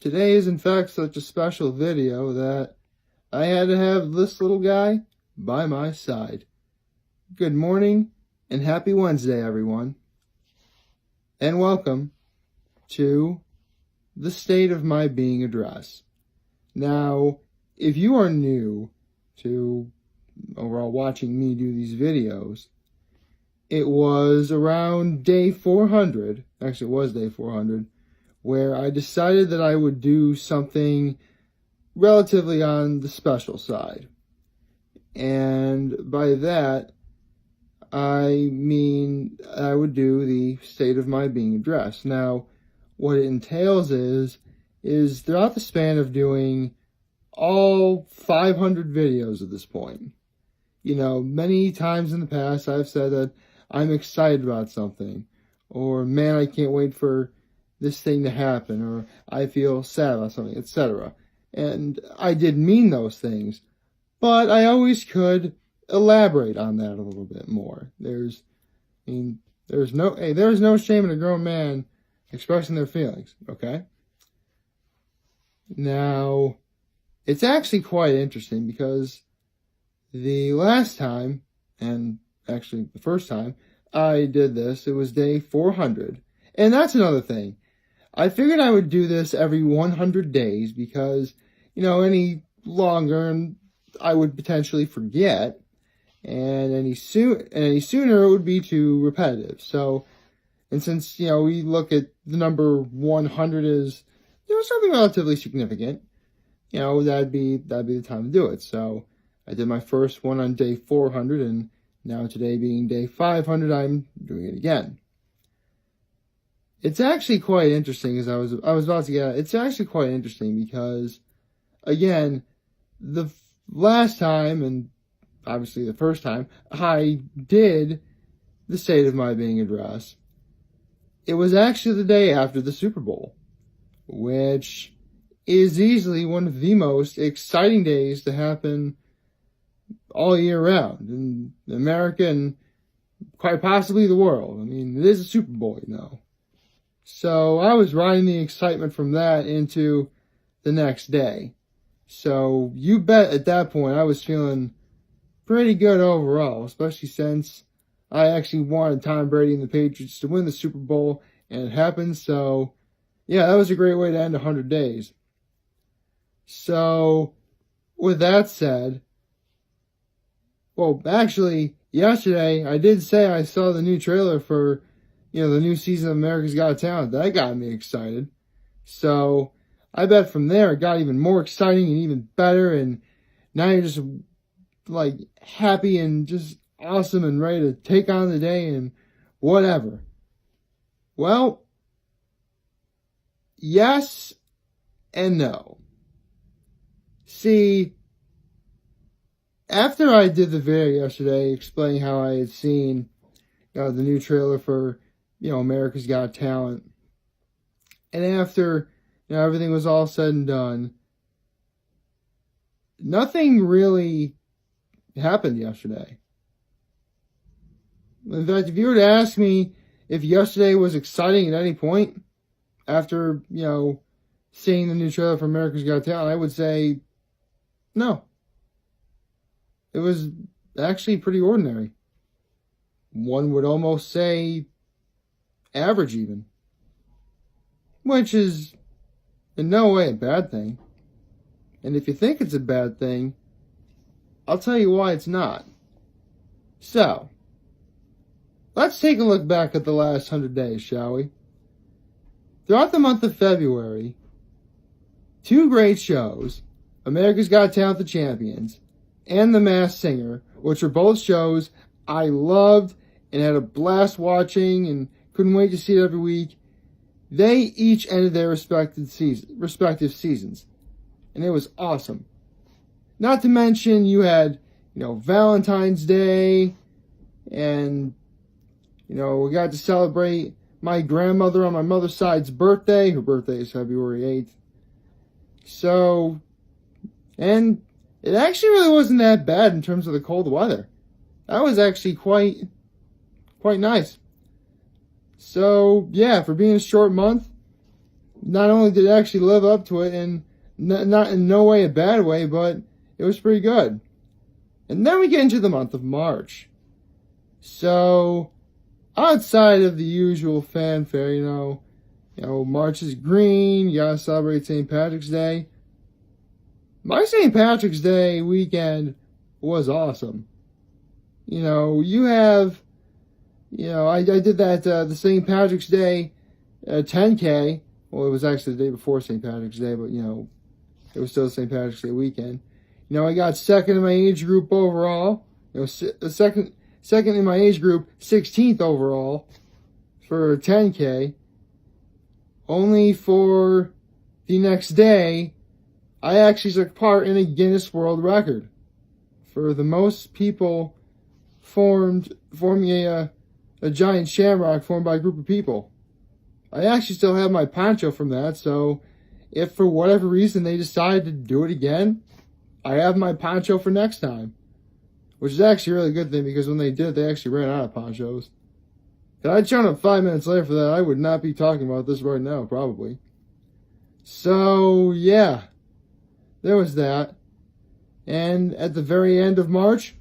Today is in fact such a special video that I had to have this little guy by my side. Good morning and happy Wednesday, everyone. And welcome to the State of My Being address. Now, if you are new to overall watching me do these videos, it was around day 400, actually it was day 400, where I decided that I would do something relatively on the special side. And by that, I mean I would do the State of My Being address. Now, what it entails is throughout the span of doing all 500 videos at this point, you know, many times in the past I've said that I'm excited about something, or man, I can't wait for this thing to happen, or I feel sad about something, etc. And I did mean those things, but I always could elaborate on that a little bit more. There's no shame in a grown man expressing their feelings, okay? Now, it's actually quite interesting because the last time, and actually the first time I did this, it was day 400. And that's another thing. I figured I would do this every 100 days because, you know, any longer and I would potentially forget, and any sooner it would be too repetitive. So, and since, you know, we look at the number 100 as, you know, something relatively significant, you know, that'd be the time to do it. So I did my first one on day 400, and now today being day 500, I'm doing it again. It's actually quite interesting, as I was about to get at. It's actually quite interesting because, again, the last time, and obviously the first time, I did the State of My Being address, it was actually the day after the Super Bowl, which is easily one of the most exciting days to happen all year round in America and quite possibly the world. I mean, it is a Super Bowl, you know. So I was riding the excitement from that into the next day. So you bet at that point I was feeling pretty good overall, especially since I actually wanted Tom Brady and the Patriots to win the Super Bowl, and it happened. So yeah, that was a great way to end 100 days. So with that said, well, actually, yesterday I did say I saw the new trailer for, you know, the new season of America's Got Talent. That got me excited. So I bet from there it got even more exciting and even better. And now you're just like happy and just awesome and ready to take on the day and whatever. Well, yes and no. See, after I did the video yesterday explaining how I had seen the new trailer for, you know, America's Got Talent, and after, you know, everything was all said and done, nothing really happened yesterday. In fact, if you were to ask me if yesterday was exciting at any point after, you know, seeing the new trailer for America's Got Talent, I would say no. It was actually pretty ordinary. One would almost say average even. Which is in no way a bad thing. And if you think it's a bad thing, I'll tell you why it's not. So, let's take a look back at the last 100 days, shall we? Throughout the month of February, two great shows, America's Got Talent, The Champions, and The Masked Singer, which were both shows I loved and had a blast watching and couldn't wait to see it every week, they each ended their respective seasons. And it was awesome. Not to mention you had, you know, Valentine's Day, and, you know, we got to celebrate my grandmother on my mother's side's birthday. Her birthday is February 8th. So, and it actually really wasn't that bad in terms of the cold weather. That was actually quite nice. So, yeah, for being a short month, not only did it actually live up to it, and not in no way a bad way, but it was pretty good. And then we get into the month of March. So, outside of the usual fanfare, March is green, you gotta celebrate St. Patrick's Day. My St. Patrick's Day weekend was awesome. You have, I did that, the St. Patrick's Day 10K. Well, it was actually the day before St. Patrick's Day, but, it was still St. Patrick's Day weekend. I got second in my age group overall. Second in my age group, 16th overall for 10K. Only for the next day, I actually took part in a Guinness World Record for the most people forming a giant shamrock formed by a group of people. I actually still have my poncho from that, so if for whatever reason they decide to do it again, I have my poncho for next time. Which is actually a really good thing, because when they did, they actually ran out of ponchos. If I'd shown up 5 minutes later for that, I would not be talking about this right now, probably. So, yeah. There was that. And at the very end of March,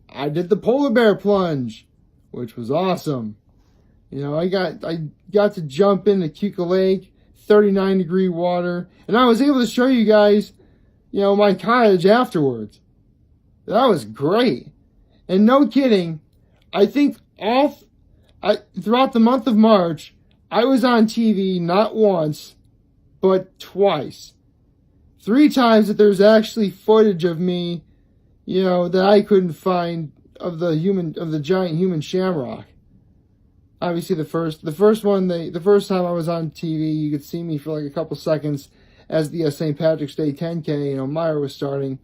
I did the polar bear plunge, which was awesome. I got to jump into Keuka Lake, 39-degree water, and I was able to show you guys, my cottage afterwards. That was great. And no kidding, I think throughout the month of March, I was on TV not once, but twice. 3 times that there's actually footage of me, that I couldn't find of the giant human shamrock. Obviously the first time I was on TV, you could see me for like a couple seconds as the St. Patrick's Day 10K, Meyer was starting.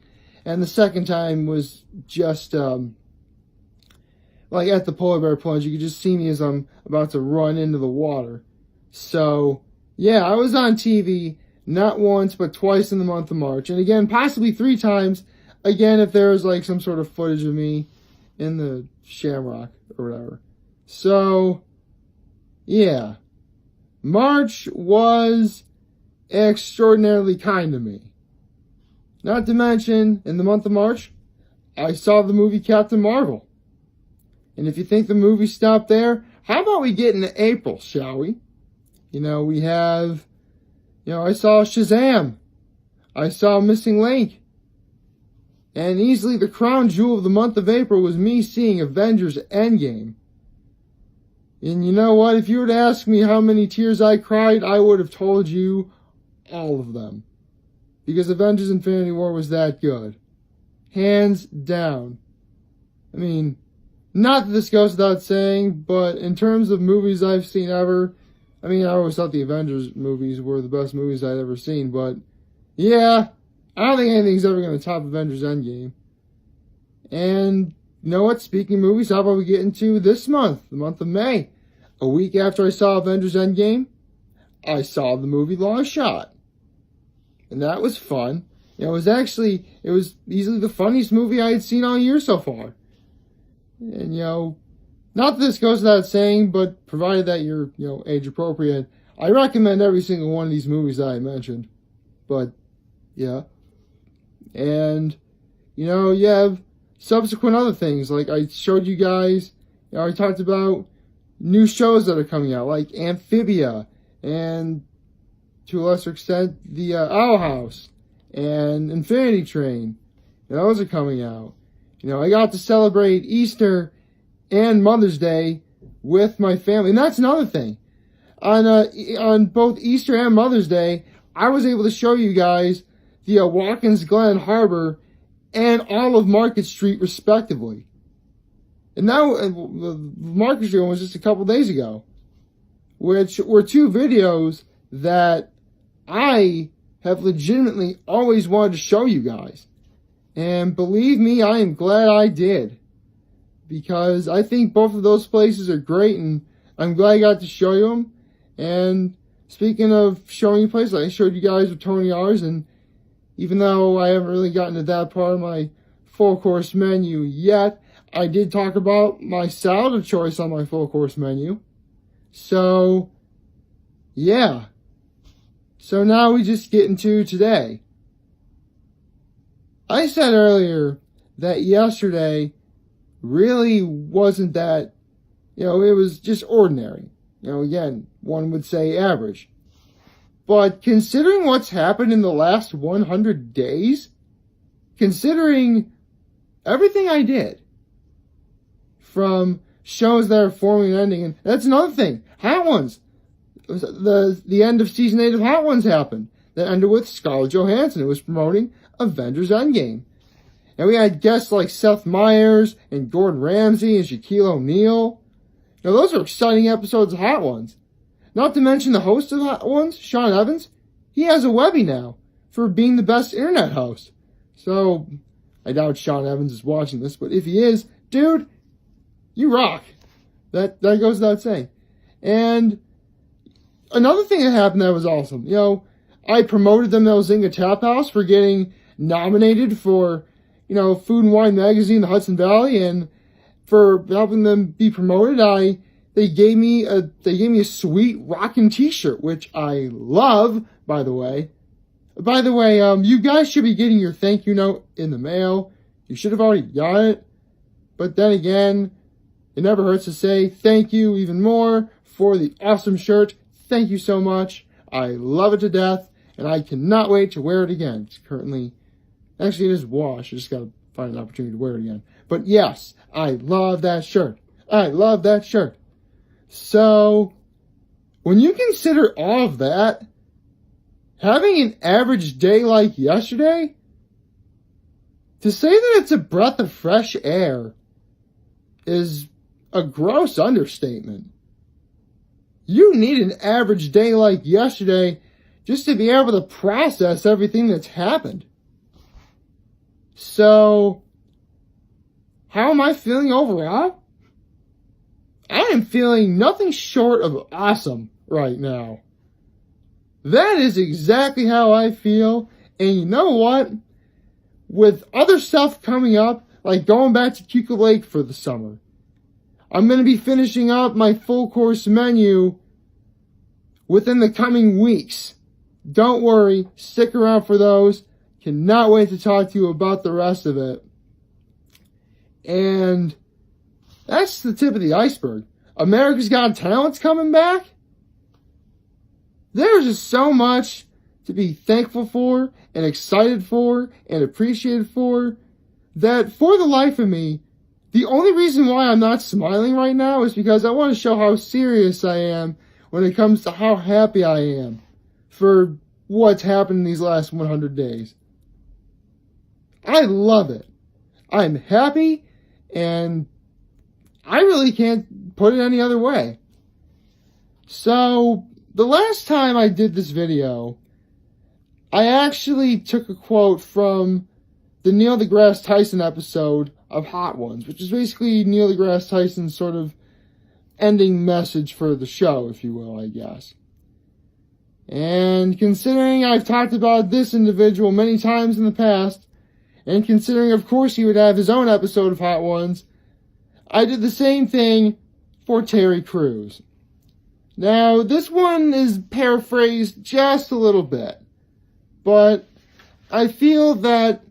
And the second time was just, like at the polar bear plunge. You could just see me as I'm about to run into the water. So, yeah, I was on TV not once, but twice in the month of March. And again, possibly 3 times, again, if there was like some sort of footage of me in the shamrock or whatever. So, yeah. March was extraordinarily kind to me. Not to mention, in the month of March, I saw the movie Captain Marvel. And if you think the movie stopped there, how about we get into April, shall we? We have, I saw Shazam. I saw Missing Link. And easily the crown jewel of the month of April was me seeing Avengers Endgame. And you know what? If you were to ask me how many tears I cried, I would have told you all of them. Because Avengers Infinity War was that good. Hands down. I mean, not that this goes without saying, but in terms of movies I've seen ever, I always thought the Avengers movies were the best movies I'd ever seen, but yeah, I don't think anything's ever going to top Avengers Endgame. And you know what? Speaking of movies, how about we get into this month, the month of May? A week after I saw Avengers Endgame, I saw the movie Long Shot. And that was fun. It was easily the funniest movie I had seen all year so far. And, not that this goes without saying, but provided that you're, age appropriate, I recommend every single one of these movies that I mentioned. But, yeah. And, you have subsequent other things. Like I showed you guys, I talked about new shows that are coming out, like Amphibia, and to a lesser extent, the Owl House, and Infinity Train. Those are coming out. I got to celebrate Easter and Mother's Day with my family. And that's another thing. On both Easter and Mother's Day, I was able to show you guys the Watkins Glen Harbor and all of Market Street, respectively. And now, the Market Street one was just a couple days ago, which were 2 videos that I have legitimately always wanted to show you guys. And believe me, I am glad I did. Because I think both of those places are great, and I'm glad I got to show you them. And speaking of showing you places, I showed you guys with Tony R's, and even though I haven't really gotten to that part of my full course menu yet, I did talk about my salad of choice on my full course menu. So, yeah. So now we just get into today. I said earlier that yesterday really wasn't that, it was just ordinary. Again, one would say average. But considering what's happened in the last 100 days, considering everything I did, from shows that are forming and ending, and that's another thing, Hot Ones. The end of season 8 of Hot Ones happened. That ended with Scarlett Johansson. It was promoting Avengers Endgame. And we had guests like Seth Meyers and Gordon Ramsay and Shaquille O'Neal. Now those are exciting episodes of Hot Ones. Not to mention the host of Hot Ones, Sean Evans. He has a Webby now for being the best internet host. So, I doubt Sean Evans is watching this, but if he is, dude, you rock. That goes without saying. And another thing that happened that was awesome. I promoted the Melzinga Tap House for getting nominated for, Food and Wine Magazine, the Hudson Valley, and for helping them be promoted, they gave me a sweet rockin' t-shirt, which I love, by the way. By the way, you guys should be getting your thank you note in the mail. You should have already got it. But then again, it never hurts to say thank you even more for the awesome shirt. Thank you so much. I love it to death, and I cannot wait to wear it again. It's currently, actually it is washed. I just gotta find an opportunity to wear it again. But yes, I love that shirt. I love that shirt. So, when you consider all of that, having an average day like yesterday, to say that it's a breath of fresh air is a gross understatement. You need an average day like yesterday just to be able to process everything that's happened. So, how am I feeling overall? I am feeling nothing short of awesome right now. That is exactly how I feel. And you know what? With other stuff coming up, like going back to Cuca Lake for the summer, I'm going to be finishing up my full course menu within the coming weeks. Don't worry, stick around for those. Cannot wait to talk to you about the rest of it. And that's the tip of the iceberg. America's Got Talent's coming back. There's just so much to be thankful for and excited for and appreciated for that for the life of me, the only reason why I'm not smiling right now is because I want to show how serious I am when it comes to how happy I am for what's happened in these last 100 days. I love it. I'm happy, and I really can't put it any other way. So, the last time I did this video, I actually took a quote from the Neil deGrasse Tyson episode of Hot Ones, which is basically Neil deGrasse Tyson's sort of ending message for the show, if you will, I guess. And considering I've talked about this individual many times in the past, and considering, of course, he would have his own episode of Hot Ones, I did the same thing for Terry Crews. Now, this one is paraphrased just a little bit, but I feel that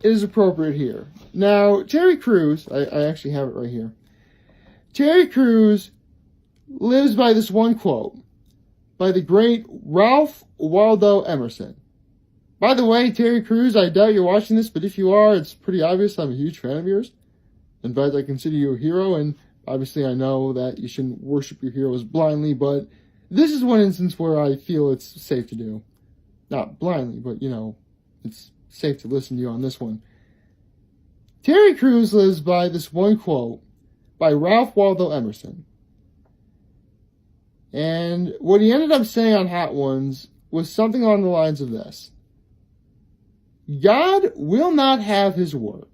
it is appropriate here. Now, Terry Crews, I actually have it right here. Terry Crews lives by this one quote by the great Ralph Waldo Emerson. By the way, Terry Crews, I doubt you're watching this, but if you are, it's pretty obvious I'm a huge fan of yours. In fact, I consider you a hero, and obviously I know that you shouldn't worship your heroes blindly, but this is one instance where I feel it's safe to do. Not blindly, but, it's safe to listen to you on this one. Terry Crews lives by this one quote by Ralph Waldo Emerson. And what he ended up saying on Hot Ones was something along the lines of this. God will not have his work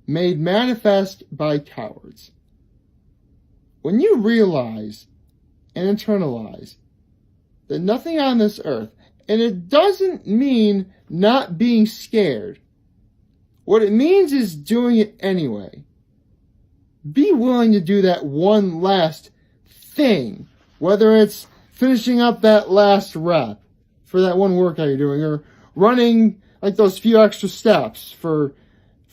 made manifest by cowards. When you realize and internalize that nothing on this earth, and it doesn't mean not being scared, what it means is doing it anyway. Be willing to do that one last thing, whether it's finishing up that last rep, for that one workout you're doing, or running like those few extra steps for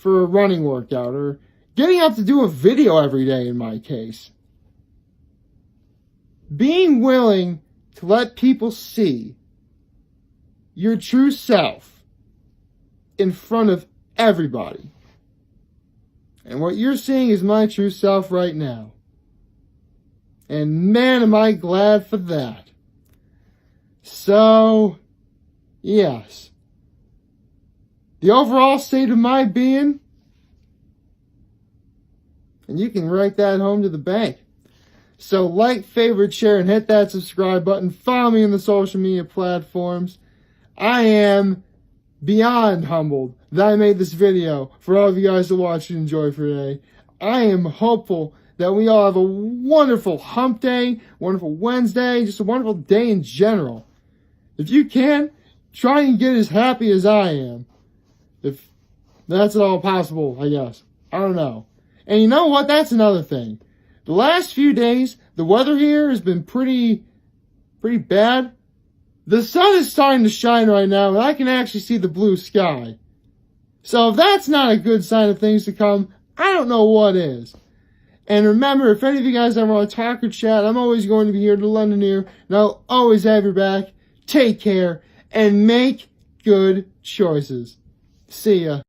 a running workout, or getting up to do a video every day in my case. Being willing to let people see your true self in front of everybody. And what you're seeing is my true self right now. And man, am I glad for that. So, yes. The overall state of my being, and you can write that home to the bank. So like, favorite, share, and hit that subscribe button. Follow me on the social media platforms. I am beyond humbled that I made this video for all of you guys to watch and enjoy for today. I am hopeful that we all have a wonderful hump day, wonderful Wednesday, just a wonderful day in general. If you can, try and get as happy as I am. If that's at all possible, I guess. I don't know. And you know what? That's another thing. The last few days, the weather here has been pretty bad. The sun is starting to shine right now, and I can actually see the blue sky. So if that's not a good sign of things to come, I don't know what is. And remember, if any of you guys ever want to talk or chat, I'm always going to be here to lend an ear, and I'll always have your back. Take care, and make good choices. See ya.